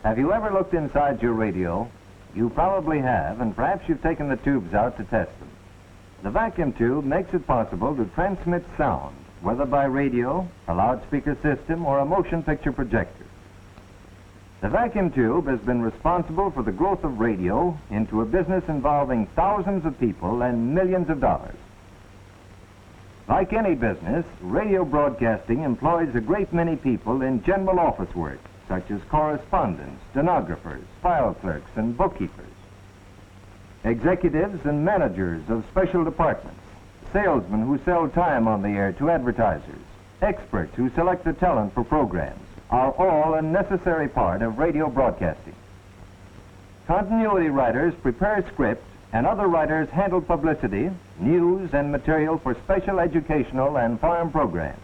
Have you ever looked inside your radio? You probably have, and perhaps you've taken the tubes out to test them. The vacuum tube makes it possible to transmit sound, whether by radio, a loudspeaker system, or a motion picture projector. The vacuum tube has been responsible for the growth of radio into a business involving thousands of people and millions of dollars. Like any business, radio broadcasting employs a great many people in general office work, such as correspondents, stenographers, file clerks, and bookkeepers. Executives and managers of special departments, salesmen who sell time on the air to advertisers, experts who select the talent for programs, are all a necessary part of radio broadcasting. Continuity writers prepare scripts, and other writers handle publicity, news, and material for special educational and farm programs.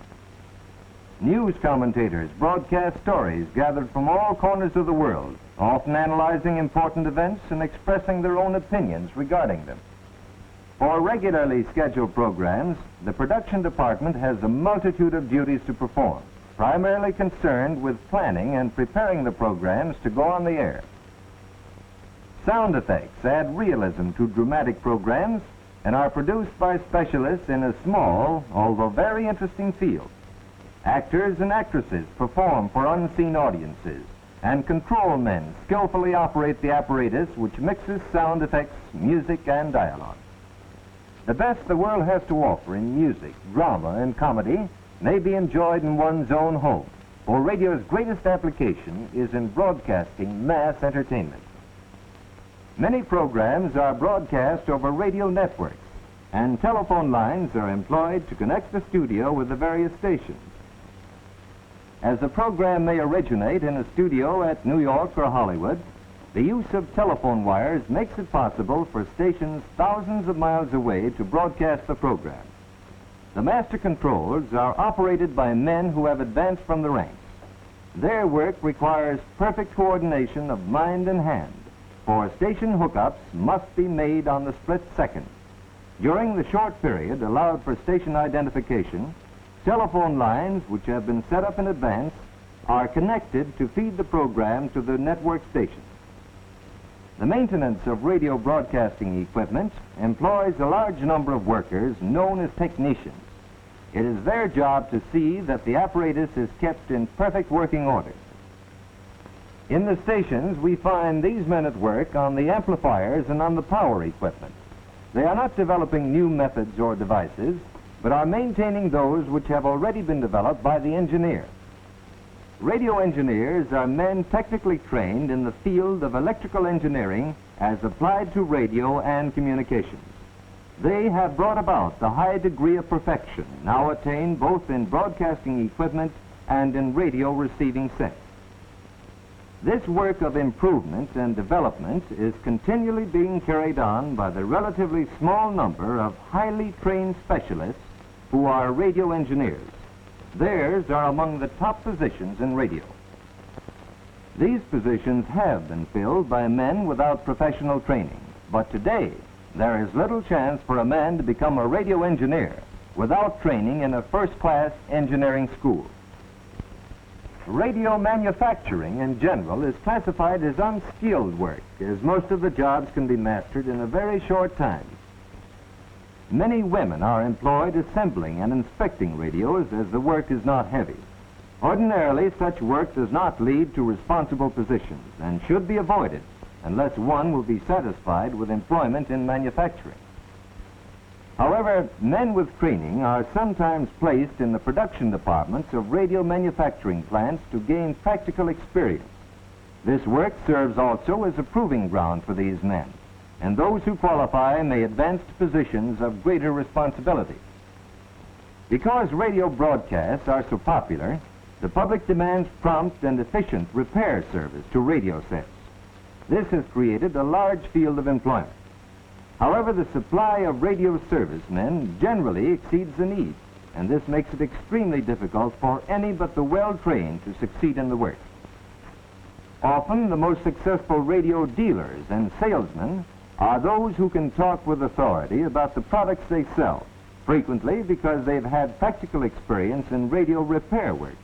News commentators broadcast stories gathered from all corners of the world, often analyzing important events and expressing their own opinions regarding them. For regularly scheduled programs, the production department has a multitude of duties to perform, primarily concerned with planning and preparing the programs to go on the air. Sound effects add realism to dramatic programs and are produced by specialists in a small, although very interesting field. Actors and actresses perform for unseen audiences, and control men skillfully operate the apparatus which mixes sound effects, music, and dialogue. The best the world has to offer in music, drama, and comedy may be enjoyed in one's own home, for radio's greatest application is in broadcasting mass entertainment. Many programs are broadcast over radio networks, and telephone lines are employed to connect the studio with the various stations. As the program may originate in a studio at New York or Hollywood, the use of telephone wires makes it possible for stations thousands of miles away to broadcast the program. The master controls are operated by men who have advanced from the ranks. Their work requires perfect coordination of mind and hand, for station hookups must be made on the split second. During the short period allowed for station identification, telephone lines, which have been set up in advance, are connected to feed the program to the network station. The maintenance of radio broadcasting equipment employs a large number of workers known as technicians. It is their job to see that the apparatus is kept in perfect working order. In the stations, we find these men at work on the amplifiers and on the power equipment. They are not developing new methods or devices, but are maintaining those which have already been developed by the engineer. Radio engineers are men technically trained in the field of electrical engineering as applied to radio and communications. They have brought about the high degree of perfection now attained both in broadcasting equipment and in radio receiving sets. This work of improvement and development is continually being carried on by the relatively small number of highly trained specialists who are radio engineers. Theirs are among the top positions in radio. These positions have been filled by men without professional training, but today there is little chance for a man to become a radio engineer without training in a first-class engineering school. Radio manufacturing in general is classified as unskilled work, as most of the jobs can be mastered in a very short time. Many women are employed assembling and inspecting radios, as the work is not heavy. Ordinarily, such work does not lead to responsible positions and should be avoided unless one will be satisfied with employment in manufacturing. However, men with training are sometimes placed in the production departments of radio manufacturing plants to gain practical experience. This work serves also as a proving ground for these men, and those who qualify may advance to positions of greater responsibility. Because radio broadcasts are so popular, the public demands prompt and efficient repair service to radio sets. This has created a large field of employment. However, the supply of radio servicemen generally exceeds the need, and this makes it extremely difficult for any but the well-trained to succeed in the work. Often, the most successful radio dealers and salesmen are those who can talk with authority about the products they sell, frequently because they've had practical experience in radio repair work.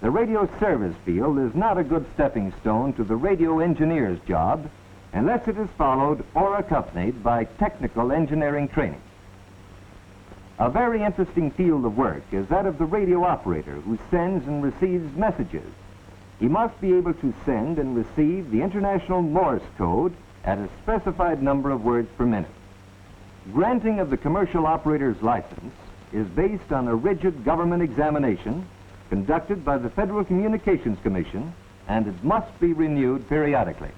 The radio service field is not a good stepping stone to the radio engineer's job unless it is followed or accompanied by technical engineering training. A very interesting field of work is that of the radio operator who sends and receives messages. He must be able to send and receive the International Morse code at a specified number of words per minute. Granting of the commercial operator's license is based on a rigid government examination conducted by the Federal Communications Commission, and it must be renewed periodically.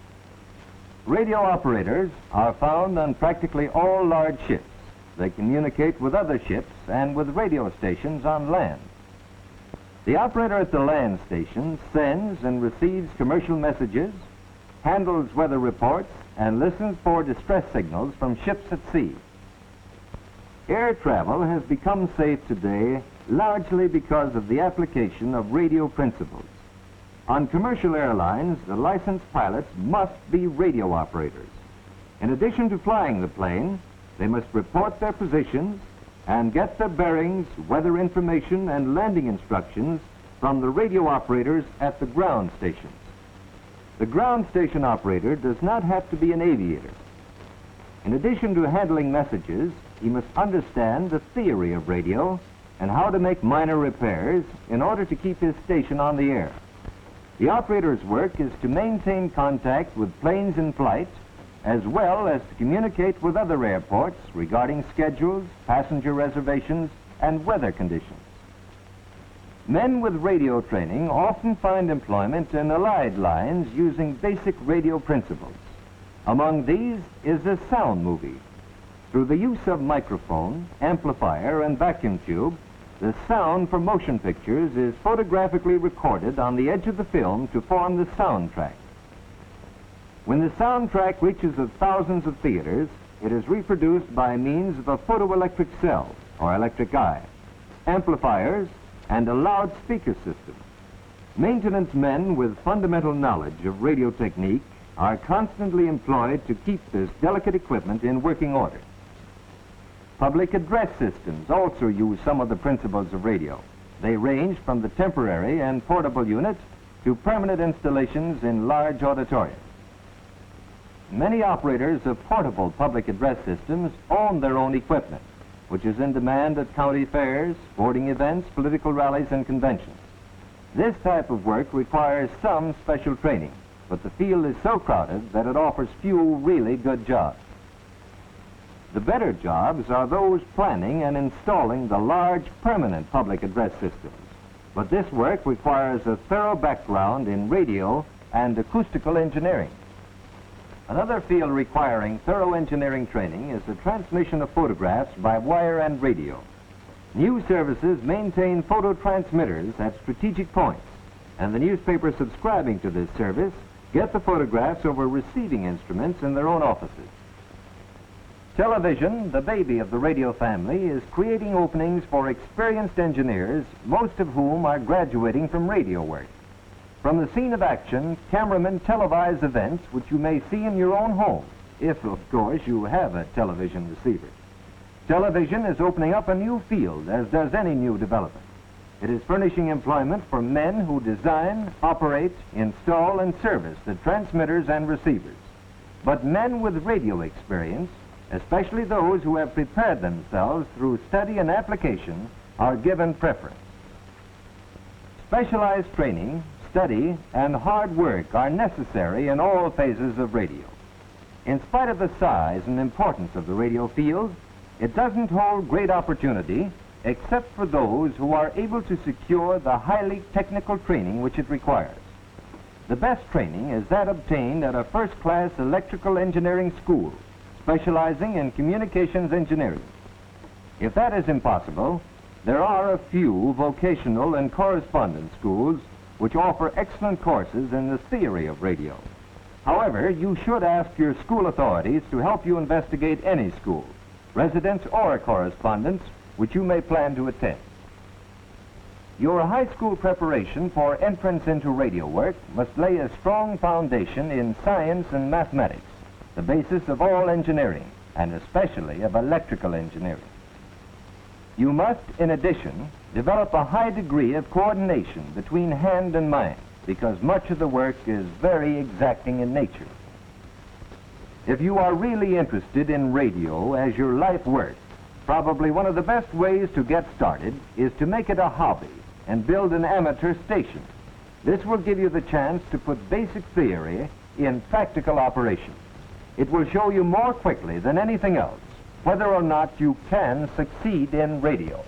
Radio operators are found on practically all large ships. They communicate with other ships and with radio stations on land. The operator at the land station sends and receives commercial messages, handles weather reports, and listens for distress signals from ships at sea. Air travel has become safe today largely because of the application of radio principles. On commercial airlines, the licensed pilots must be radio operators. In addition to flying the plane, they must report their positions and get their bearings, weather information, and landing instructions from the radio operators at the ground stations. The ground station operator does not have to be an aviator. In addition to handling messages, he must understand the theory of radio and how to make minor repairs in order to keep his station on the air. The operator's work is to maintain contact with planes in flight, as well as to communicate with other airports regarding schedules, passenger reservations, and weather conditions. Men with radio training often find employment in allied lines using basic radio principles. Among these is the sound movie. Through the use of microphone, amplifier, and vacuum tube, the sound for motion pictures is photographically recorded on the edge of the film to form the soundtrack. When the soundtrack reaches the thousands of theaters, it is reproduced by means of a photoelectric cell, or electric eye, amplifiers, and a loudspeaker system. Maintenance men with fundamental knowledge of radio technique are constantly employed to keep this delicate equipment in working order. Public address systems also use some of the principles of radio. They range from the temporary and portable unit to permanent installations in large auditoriums. Many operators of portable public address systems own their own equipment, which is in demand at county fairs, sporting events, political rallies, and conventions. This type of work requires some special training, but the field is so crowded that it offers few really good jobs. The better jobs are those planning and installing the large permanent public address systems, but this work requires a thorough background in radio and acoustical engineering. Another field requiring thorough engineering training is the transmission of photographs by wire and radio. News services maintain photo transmitters at strategic points, and the newspapers subscribing to this service get the photographs over receiving instruments in their own offices. Television, the baby of the radio family, is creating openings for experienced engineers, most of whom are graduating from radio work. From the scene of action, cameramen televise events which you may see in your own home, if, of course, you have a television receiver. Television is opening up a new field, as does any new development. It is furnishing employment for men who design, operate, install, and service the transmitters and receivers. But men with radio experience, especially those who have prepared themselves through study and application, are given preference. Specialized training, study, and hard work are necessary in all phases of radio. In spite of the size and importance of the radio field, it doesn't hold great opportunity except for those who are able to secure the highly technical training which it requires. The best training is that obtained at a first-class electrical engineering school, specializing in communications engineering. If that is impossible, there are a few vocational and correspondence schools which offer excellent courses in the theory of radio. However, you should ask your school authorities to help you investigate any school, residence or correspondence, which you may plan to attend. Your high school preparation for entrance into radio work must lay a strong foundation in science and mathematics, the basis of all engineering, and especially of electrical engineering. You must, in addition, Develop a high degree of coordination between hand and mind, because much of the work is very exacting in nature. If you are really interested in radio as your life work, probably one of the best ways to get started is to make it a hobby and build an amateur station. This will give you the chance to put basic theory in practical operation. It will show you more quickly than anything else whether or not you can succeed in radio.